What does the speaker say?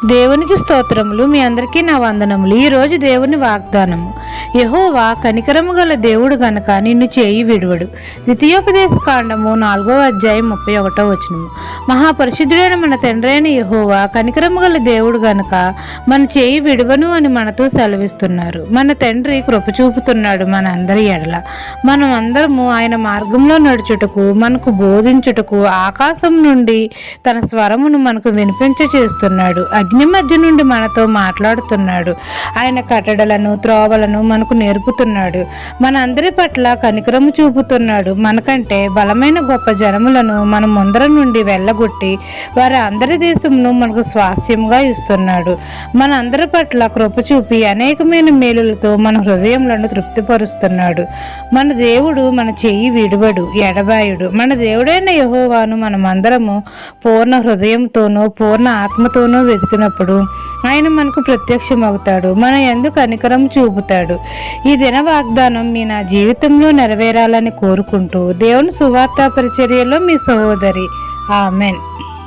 దేవునికి స్తోత్రములు. మీ అందరికీ నా వందనములు. ఈరోజు దేవుని వాగ్దానము. యెహోవా కనికరము గల దేవుడు గనక నిన్ను చేయి విడువడు. ద్వితీయోపదేశ కాండము 4వ అధ్యాయం 31వ వచనము. మహాపరిశుద్ధుడైన మన తండ్రి అయిన యెహోవా కనికరము గల దేవుడు గనక మన చేయి విడువను అని మనతో సెలవిస్తున్నారు. మన తండ్రి కృప చూపుతున్నాడు మన అందరి ఎడల. మనం అందరము ఆయన మార్గంలో నడుచుటకు, మనకు బోధించుటకు ఆకాశం నుండి తన స్వరమును మనకు వినిపించ చేస్తున్నాడు. అగ్ని మధ్య నుండి మనతో మాట్లాడుతున్నాడు. ఆయన కట్టడలను, త్రోవలను మనకు నేర్పుతున్నాడు. మన అందరి పట్ల కనికరము చూపుతున్నాడు. మనకంటే బలమైన గొప్ప జనములను మన ముందర నుండి వెళ్ళగొట్టి వారి అందరి దేశమును మనకు స్వాస్థ్యంగా ఇస్తున్నాడు. మన అందరి పట్ల కృప చూపి అనేకమైన మేలులతో మన హృదయములను తృప్తిపరుస్తున్నాడు. మన దేవుడు మన చెయ్యి విడువడు, ఎడబాయుడు. మన దేవుడైన యెహోవాను మనమందరము పూర్ణ హృదయంతోనూ పూర్ణ ఆత్మతోనూ వెతికినప్పుడు ఆయన మనకు ప్రత్యక్షమవుతాడు. మన యందు కనికరం చూపుతాడు. ఈ దిన వాగ్దానం నా జీవితంలో నెరవేరాలని కోరుకుంటూ దేవుని సువార్త పరిచర్యలో మీ సహోదరి. ఆమెన్.